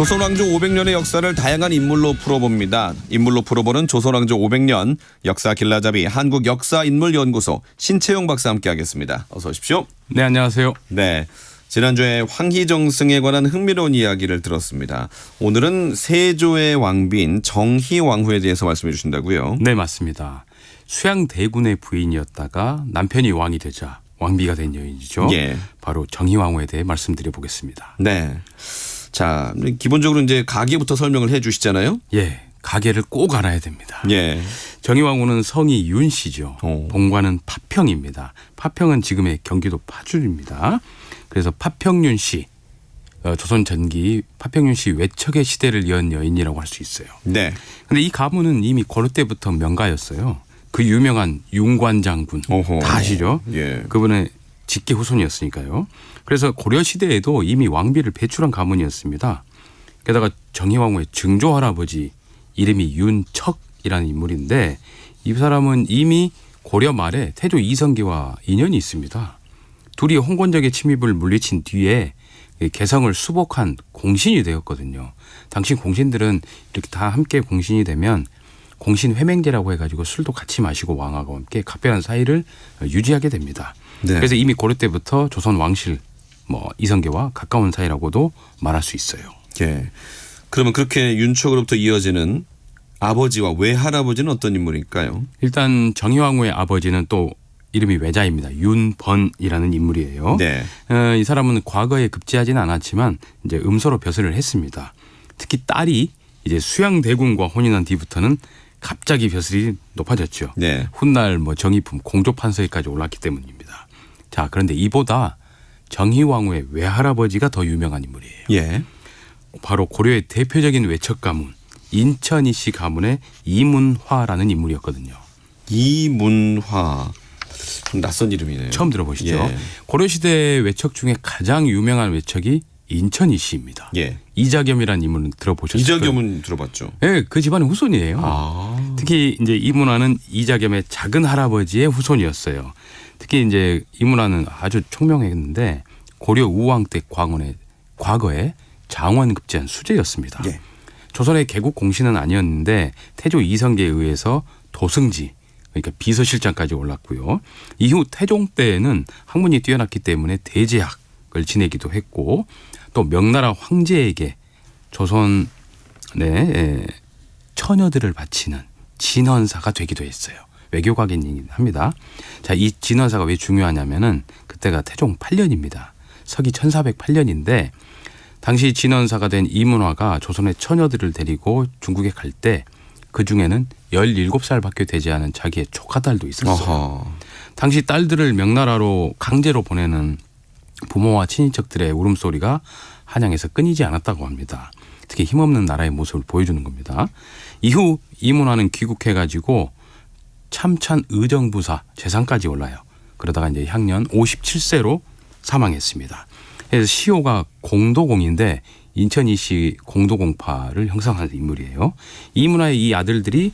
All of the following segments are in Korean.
조선왕조 500년의 역사를 다양한 인물로 풀어봅니다. 인물로 풀어보는 조선왕조 500년 역사 길라잡이 한국역사인물연구소 신채용 박사와 함께하겠습니다. 어서 오십시오. 네, 안녕하세요. 네, 지난주에 황희정승에 관한 흥미로운 이야기를 들었습니다. 오늘은 세조의 왕비인 정희왕후에 대해서 말씀해 주신다고요? 네, 맞습니다. 수양대군의 부인이었다가 남편이 왕이 되자 왕비가 된 여인이죠. 예. 바로 정희왕후에 대해 말씀드려 보겠습니다. 네. 자, 기본적으로 이제 가계부터 설명을 해 주시잖아요. 예, 가계를 꼭 알아야 됩니다. 예. 정희왕후는 성이 윤씨죠. 오. 본관은 파평입니다. 파평은 지금의 경기도 파주입니다. 그래서 파평윤씨, 조선 전기 파평윤씨 외척의 시대를 연 여인이라고 할 수 있어요. 네. 근데 이 가문은 이미 고려 때부터 명가였어요. 그 유명한 윤관장군 오호. 다 아시죠? 예. 그분의 직계 후손이었으니까요. 그래서 고려 시대에도 이미 왕비를 배출한 가문이었습니다. 게다가 정희왕후의 증조 할아버지 이름이 윤척이라는 인물인데 이 사람은 이미 고려 말에 태조 이성계와 인연이 있습니다. 둘이 홍건적의 침입을 물리친 뒤에 개성을 수복한 공신이 되었거든요. 당시 공신들은 이렇게 다 함께 공신이 되면 공신 회맹제라고 해가지고 술도 같이 마시고 왕하고 함께 각별한 사이를 유지하게 됩니다. 네. 그래서 이미 고려 때부터 조선 왕실 이성계와 가까운 사이라고도 말할 수 있어요. 예. 그러면 그렇게 윤척으로부터 이어지는 아버지와 외할아버지는 어떤 인물일까요? 일단 정희왕후의 아버지는 또 이름이 외자입니다. 윤번이라는 인물이에요. 네. 이 사람은 과거에 급제하지는 않았지만 이제 음서로 벼슬을 했습니다. 특히 딸이 이제 수양대군과 혼인한 뒤부터는 갑자기 벼슬이 높아졌죠. 네. 훗날 정의품 공조판서에까지 올랐기 때문입니다. 자, 그런데 이보다 정희왕후의 외할아버지가 더 유명한 인물이에요. 예. 바로 고려의 대표적인 외척 가문 인천이씨 가문의 이문화라는 인물이었거든요. 이문화. 좀 낯선 이름이네요. 처음 들어보시죠? 예. 고려시대 외척 중에 가장 유명한 외척이 인천이씨입니다. 예. 이자겸이라는 인물은 들어보셨어요? 이자겸은 들어봤죠. 네, 그 집안의 후손이에요. 아. 특히 이제 이문화는 이자겸의 작은 할아버지의 후손이었어요. 특히 이제 이문화는 아주 총명했는데 고려 우왕 때 과거에 장원 급제한 수재였습니다. 예. 조선의 개국 공신은 아니었는데 태조 이성계에 의해서 도승지 그러니까 비서실장까지 올랐고요. 이후 태종 때에는 학문이 뛰어났기 때문에 대제학을 지내기도 했고 또 명나라 황제에게 조선의 처녀들을 바치는 진헌사가 되기도 했어요. 외교관이긴 합니다. 자, 이 진헌사가 왜 중요하냐면은 그때가 태종 8년입니다. 서기 1408년인데 당시 진헌사가 된 이문화가 조선의 처녀들을 데리고 중국에 갈 때 그중에는 17살밖에 되지 않은 자기의 조카딸도 있었어요. 어허. 당시 딸들을 명나라로 강제로 보내는 부모와 친인척들의 울음소리가 한양에서 끊이지 않았다고 합니다. 특히 힘없는 나라의 모습을 보여주는 겁니다. 이후 이문화는 귀국해가지고 참찬 의정부사 재상까지 올라요. 그러다가 이제 향년 57세로 사망했습니다. 그래서 시호가 공도공인데 인천이씨 공도공파를 형성하는 인물이에요. 이문화의 이 아들들이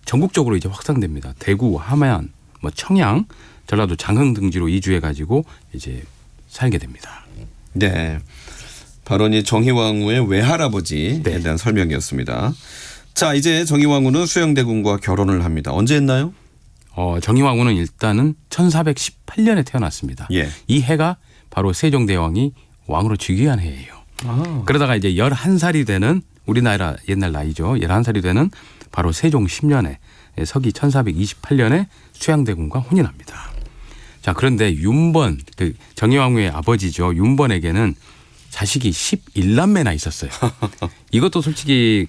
전국적으로 이제 확산됩니다. 대구, 함양, 청양, 전라도 장흥 등지로 이주해가지고 이제 살게 됩니다. 네. 바로 이 정희왕후의 외할아버지에 네. 대한 설명이었습니다. 자, 이제 정희왕후는 수양대군과 결혼을 합니다. 언제 했나요? 정희왕후는 일단은 1418년에 태어났습니다. 예. 이 해가 바로 세종대왕이 왕으로 즉위한 해예요. 아. 그러다가 이제 11살이 되는 우리나라 옛날 나이죠. 11살이 되는 바로 세종 10년에 서기 1428년에 수양대군과 혼인합니다. 자, 그런데 윤번 정희왕후의 아버지죠. 윤번에게는 자식이 11남매나 있었어요. 이것도 솔직히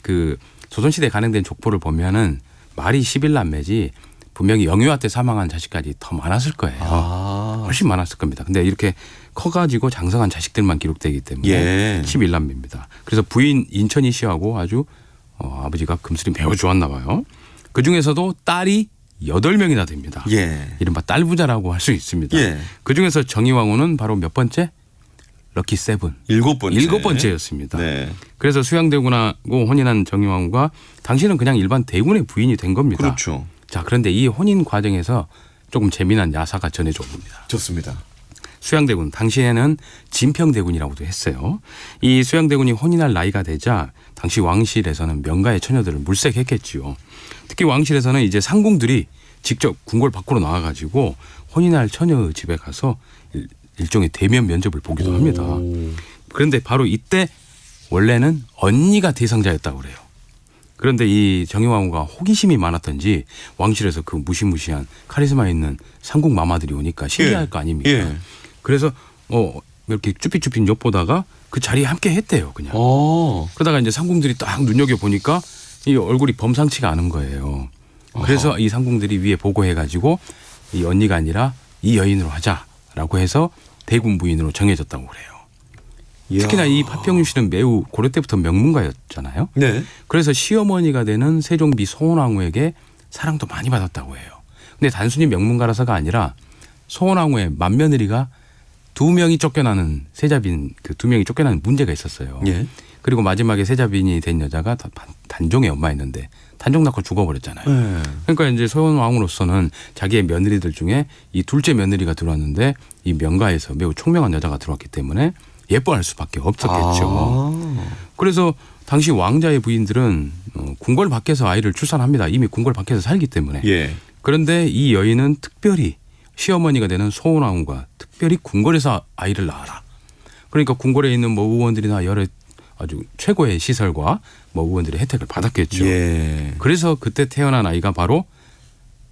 조선시대에 간행된 족보를 보면은 말이 11남매지 분명히 영유아 때 사망한 자식까지 더 많았을 거예요. 아. 훨씬 많았을 겁니다. 근데 이렇게 커가지고 장성한 자식들만 기록되기 때문에 예. 11남매입니다. 그래서 부인 인천이 씨하고 아주 아버지가 금슬이 매우 좋았나 봐요. 그중에서도 딸이 8명이나 됩니다. 예. 이른바 딸부자라고 할 수 있습니다. 예. 그중에서 정희왕후는 바로 몇 번째? 럭키 세븐. 7번째. 7번째였습니다. 네. 그래서 수양대군하고 혼인한 정희왕후가 당시는 그냥 일반 대군의 부인이 된 겁니다. 그렇죠. 자, 그런데 이 혼인 과정에서 조금 재미난 야사가 전해져 옵니다. 좋습니다. 수양대군, 당시에는 진평대군이라고도 했어요. 이 수양대군이 혼인할 나이가 되자 당시 왕실에서는 명가의 처녀들을 물색했겠지요. 특히 왕실에서는 이제 상궁들이 직접 궁궐 밖으로 나와가지고 혼인할 처녀 집에 가서 일종의 대면 면접을 보기도 합니다. 그런데 바로 이때 원래는 언니가 대상자였다고 그래요. 그런데 이 정의왕후가 호기심이 많았던지 왕실에서 그 무시무시한 카리스마 있는 상궁 마마들이 오니까 신기할 거 아닙니까? 예. 그래서 이렇게 쭈삣쭈삣 엿보다가 그 자리에 함께 했대요, 그냥. 그러다가 이제 상궁들이 딱 눈여겨 보니까 이 얼굴이 범상치가 않은 거예요. 그래서 이 상궁들이 위에 보고해가지고 이 언니가 아니라 이 여인으로 하자라고 해서 대군 부인으로 정해졌다고 그래요. 특히나 이 파평윤 씨는 매우 고려 때부터 명문가였잖아요. 네. 그래서 시어머니가 되는 세종비 소원왕후에게 사랑도 많이 받았다고 해요. 근데 단순히 명문가라서가 아니라 소원왕후의 맏며느리가 2명이 쫓겨나는 세자빈 그 2명이 쫓겨나는 문제가 있었어요. 예. 그리고 마지막에 세자빈이 된 여자가 단종의 엄마였는데 단종 낳고 죽어버렸잖아요. 그러니까 이제 소원왕후로서는 자기의 며느리들 중에 이 둘째 며느리가 들어왔는데 이 명가에서 매우 총명한 여자가 들어왔기 때문에 예뻐할 수밖에 없었겠죠. 그래서 당시 왕자의 부인들은 궁궐 밖에서 아이를 출산합니다. 이미 궁궐 밖에서 살기 때문에. 예. 그런데 이 여인은 특별히 시어머니가 되는 소원왕후가 특별히 궁궐에서 아이를 낳아라. 그러니까 궁궐에 있는 뭐 의원들이나 여러 아주 최고의 시설과 뭐 의원들의 혜택을 받았겠죠. 예. 그래서 그때 태어난 아이가 바로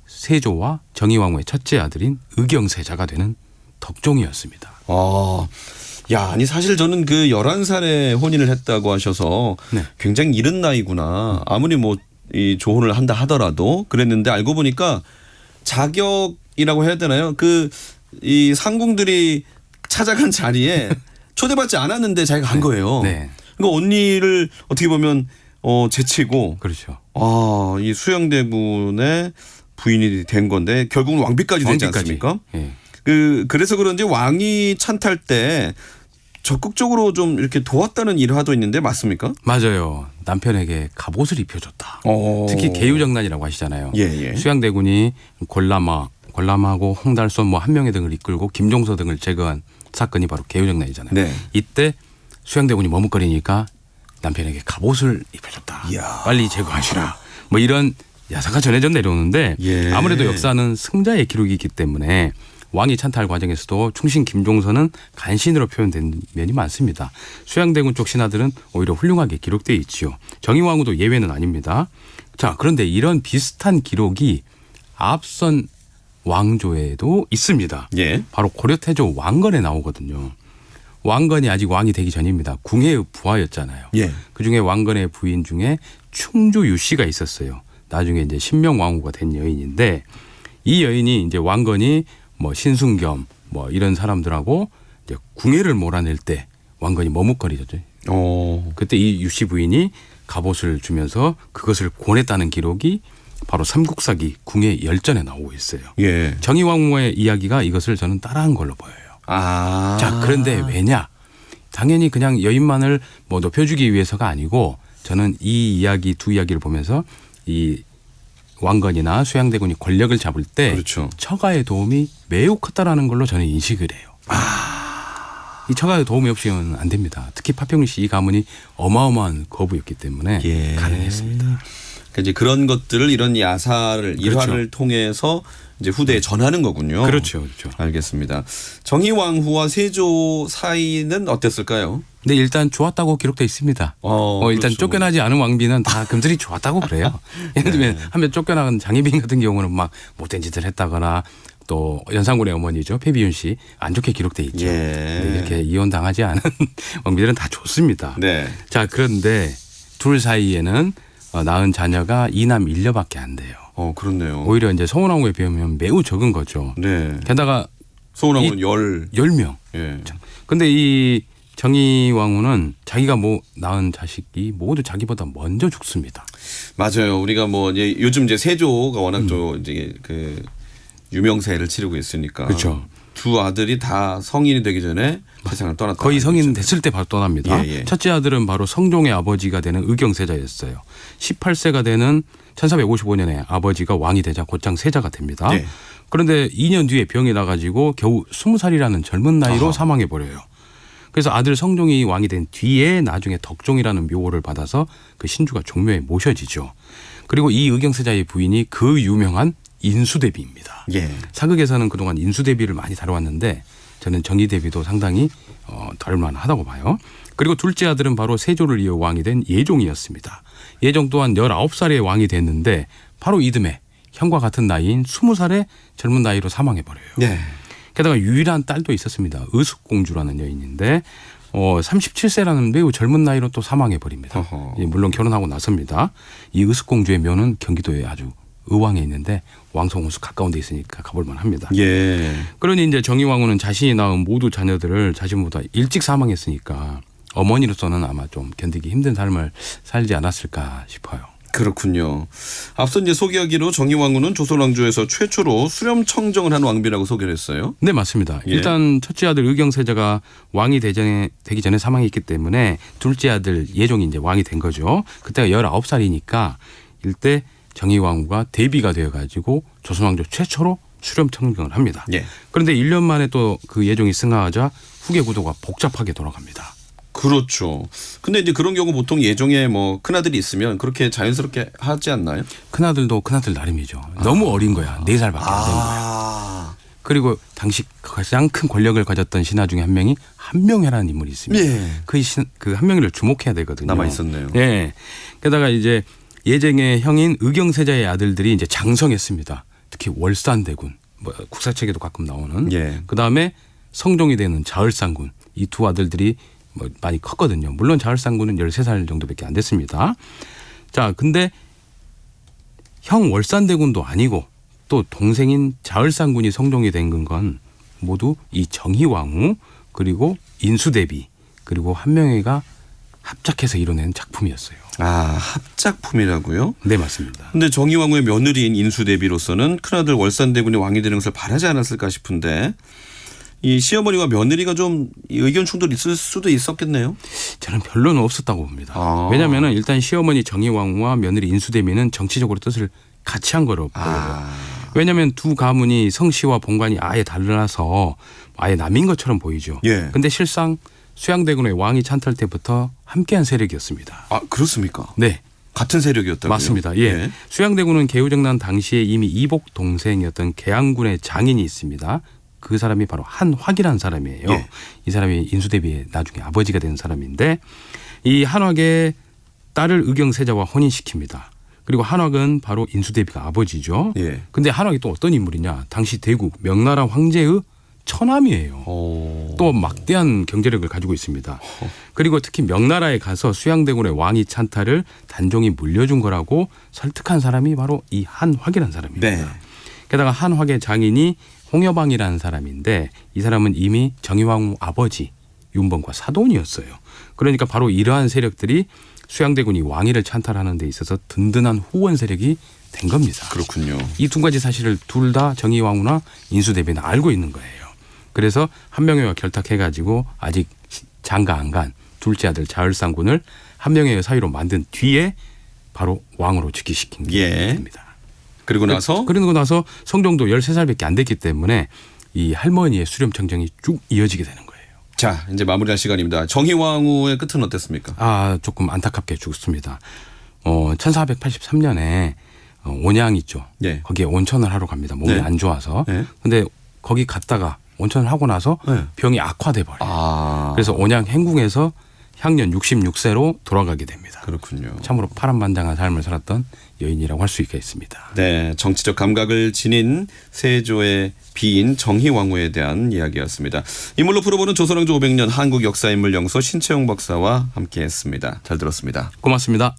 세조와 정의왕후의 첫째 아들인 의경세자가 되는 덕종이었습니다. 아니 사실 저는 그 11살에 혼인을 했다고 하셔서 네. 굉장히 이른 나이구나. 아무리 뭐 이 조혼을 한다 하더라도 그랬는데 알고 보니까 자격이라고 해야 되나요? 그 이 상궁들이 찾아간 자리에 초대받지 않았는데 자기가 간 거예요. 네. 그러니까 언니를 어떻게 보면 제치고 그렇죠. 이 수양대군의 부인이 된 건데 결국은 왕비까지 되지 왕비까지. 않습니까? 예. 그래서 그런지 왕이 찬탈 때 적극적으로 좀 이렇게 도왔다는 일화도 있는데 맞습니까? 맞아요. 남편에게 갑옷을 입혀줬다. 어. 특히 계유정난이라고 하시잖아요. 예. 수양대군이 권람하고 홍달손 뭐 한명회 등을 이끌고 김종서 등을 제거한 사건이 바로 계유정난이잖아요. 네. 이때 수양대군이 머뭇거리니까 남편에게 갑옷을 입혀줬다. 이야. 빨리 제거하시라. 뭐 이런 야사가 전해져 내려오는데 예. 아무래도 역사는 승자의 기록이기 때문에 왕이 찬탈 과정에서도 충신 김종서는 간신으로 표현된 면이 많습니다. 수양대군 쪽 신하들은 오히려 훌륭하게 기록되어 있지요. 정의왕후도 예외는 아닙니다. 자, 그런데 이런 비슷한 기록이 앞선 왕조에도 있습니다. 예. 바로 고려태조 왕건에 나오거든요. 왕건이 아직 왕이 되기 전입니다. 궁예의 부하였잖아요. 예. 그중에 왕건의 부인 중에 충주 유씨가 있었어요. 나중에 이제 신명왕후가 된 여인인데 이 여인이 이제 왕건이 뭐 신순겸 뭐 이런 사람들하고 이제 궁예를 몰아낼 때 왕건이 머뭇거리죠. 그때 이 유씨 부인이 갑옷을 주면서 그것을 권했다는 기록이 바로 삼국사기 궁예 열전에 나오고 있어요. 예. 정의왕후의 이야기가 이것을 저는 따라한 걸로 보여요. 자, 그런데 왜냐? 당연히 그냥 여인만을 뭐 높여주기 위해서가 아니고 저는 이 이야기 두 이야기를 보면서 이 왕건이나 수양대군이 권력을 잡을 때 그렇죠. 처가의 도움이 매우 컸다라는 걸로 저는 인식을 해요. 이 처가의 도움이 없이는 안 됩니다. 특히 파평윤 씨 이 가문이 어마어마한 거부였기 때문에 예. 가능했습니다. 그러니까 이제 그런 것들을 이런 야사를 일화를 통해서 이제 후대에 전하는 거군요. 그렇죠. 알겠습니다. 정의왕후와 세조 사이는 어땠을까요? 근데 일단 좋았다고 기록되어 있습니다. 일단 그렇죠. 쫓겨나지 않은 왕비는 다 금슬이 좋았다고 그래요. 예를 들면 한번 쫓겨나간 장희빈 같은 경우는 막 못된 짓을 했다거나 또 연산군의 어머니죠. 패비윤 씨 안 좋게 기록돼 있죠. 근데 이렇게 이혼당하지 않은 왕비들은 다 좋습니다. 네. 자, 그런데 둘 사이에는 낳은 자녀가 2남 1녀밖에 안 돼요. 그렇네요. 오히려 이제 소원왕후에 비하면 매우 적은 거죠. 네. 게다가 소원왕후는 10명. 예. 근데 이 정의왕후는 자기가 낳은 자식이 모두 자기보다 먼저 죽습니다. 맞아요. 우리가 뭐 이제 요즘 이제 세조가 워낙 또 이제 그 유명세를 치르고 있으니까. 그렇죠. 두 아들이 다 성인이 되기 전에 세상을 떠났다. 거의 성인 됐을 때 바로 떠납니다. 예. 첫째 아들은 바로 성종의 아버지가 되는 의경세자였어요. 18세가 되는 1455년에 아버지가 왕이 되자 곧장 세자가 됩니다. 예. 그런데 2년 뒤에 병이 나가지고 겨우 20살이라는 젊은 나이로 아하. 사망해버려요. 그래서 아들 성종이 왕이 된 뒤에 나중에 덕종이라는 묘호를 받아서 그 신주가 종묘에 모셔지죠. 그리고 이 의경세자의 부인이 그 유명한 인수대비입니다. 예. 사극에서는 그동안 인수대비를 많이 다뤄왔는데 저는 정의대비도 상당히 다룰만하다고 봐요. 그리고 둘째 아들은 바로 세조를 이어 왕이 된 예종이었습니다. 예종 또한 19살에 왕이 됐는데 바로 이듬해 형과 같은 나이인 20살의 젊은 나이로 사망해버려요. 네. 게다가 유일한 딸도 있었습니다. 의숙공주라는 여인인데 37세라는 매우 젊은 나이로 또 사망해버립니다. 어허. 예, 물론 결혼하고 나섭니다. 이 의숙공주의 묘는 경기도에 아주 의왕에 있는데 왕성호수 가까운 데 있으니까 가볼 만합니다. 예. 그러니 이제 정의왕후는 자신이 낳은 모두 자녀들을 자신보다 일찍 사망했으니까 어머니로서는 아마 좀 견디기 힘든 삶을 살지 않았을까 싶어요. 그렇군요. 앞서 이제 소개하기로 정의왕후는 조선왕조에서 최초로 수렴 청정을 한 왕비라고 소개를 했어요. 네, 맞습니다. 예. 일단 첫째 아들 의경세자가 왕이 되기 전에 사망했기 때문에 둘째 아들 예종이 이제 왕이 된 거죠. 그때가 19살이니까 이때 정의왕후가 대비가 되어가지고 조선왕조 최초로 수렴 청정을 합니다. 예. 그런데 1년 만에 또 그 예종이 승하하자 후계 구도가 복잡하게 돌아갑니다. 그렇죠. 근데 이제 그런 경우 보통 예종에 뭐 큰아들이 있으면 그렇게 자연스럽게 하지 않나요? 큰아들도 큰아들 나름이죠. 너무 어린 거야. 4살밖에 안 되는 거야. 그리고 당시 가장 큰 권력을 가졌던 신하 중에 한 명이 한명회라는 인물이 있습니다. 예. 그 한명회를 주목해야 되거든요. 남아 있었네요. 예. 게다가 이제 예쟁의 형인 의경세자의 아들들이 이제 장성했습니다. 특히 월산대군, 뭐 국사책에도 가끔 나오는. 예. 그 다음에 성종이 되는 자을상군, 이 두 아들들이 뭐 많이 컸거든요. 물론 자을상군은 13살 정도밖에 안 됐습니다. 자, 근데 형 월산대군도 아니고 또 동생인 자을상군이 성종이 된 건 모두 이 정희왕후 그리고 인수대비 그리고 한명회가 합작해서 이뤄낸 작품이었어요. 아, 합작품이라고요? 네, 맞습니다. 근데 정의왕후의 며느리인 인수대비로서는 큰아들 월산대군이 왕이 되는 것을 바라지 않았을까 싶은데 이 시어머니와 며느리가 좀 의견 충돌이 있을 수도 있었겠네요. 저는 별로는 없었다고 봅니다. 아. 왜냐하면 일단 시어머니 정희왕후와 며느리 인수대비는 정치적으로 뜻을 같이 한 거로 보여요. 왜냐하면 두 가문이 성씨와 본관이 아예 달라서 아예 남인 것처럼 보이죠. 예. 근데 실상 수양대군의 왕이 찬탈 때부터 함께한 세력이었습니다. 아, 그렇습니까? 네. 같은 세력이었다고요? 맞습니다. 예. 수양대군은 개우정난 당시에 이미 이복 동생이었던 계양군의 장인이 있습니다. 그 사람이 바로 한화기라는 사람이에요. 예. 이 사람이 인수대비의 나중에 아버지가 된 사람인데 이 한화의 딸을 의경세자와 혼인시킵니다. 그리고 한화은 바로 인수대비가 아버지죠. 예. 근데 한화이 또 어떤 인물이냐. 당시 대국 명나라 황제의 처남이에요. 또 막대한 경제력을 가지고 있습니다. 그리고 특히 명나라에 가서 수양대군의 왕위 찬탈을 단종이 물려준 거라고 설득한 사람이 바로 이 한화기라는 사람입니다. 네. 게다가 한화의 장인이 홍여방이라는 사람인데 이 사람은 이미 정의왕후 아버지 윤번과 사돈이었어요. 그러니까 바로 이러한 세력들이 수양대군이 왕위를 찬탈하는 데 있어서 든든한 후원 세력이 된 겁니다. 그렇군요. 이 두 가지 사실을 둘 다 정의왕후나 인수대비는 알고 있는 거예요. 그래서 한명회와 결탁해가지고 아직 장가 안 간 둘째 아들 자을상군을 한명회의 사위로 만든 뒤에 바로 왕으로 즉위시킨 예. 겁니다. 그리고 나서 그러고 나서 성종도 13살밖에 안 됐기 때문에 이 할머니의 수렴 청정이 쭉 이어지게 되는 거예요. 자, 이제 마무리할 시간입니다. 정희왕후의 끝은 어땠습니까? 아, 조금 안타깝게 죽습니다. 1483년에 온양 있죠. 예. 거기에 온천을 하러 갑니다. 몸이 네. 안 좋아서. 네. 근데 거기 갔다가 온천을 하고 나서 네. 병이 악화돼 버려요. 아. 그래서 온양 행궁에서 향년 66세로 돌아가게 됩니다. 그렇군요. 참으로 파란만장한 삶을 살았던 여인이라고 할 수 있겠습니다. 네, 정치적 감각을 지닌 세조의 비인 정희왕후에 대한 이야기였습니다. 인물로 풀어보는 조선왕조 500년 한국 역사인물 연구소 신채용 박사와 함께했습니다. 잘 들었습니다. 고맙습니다.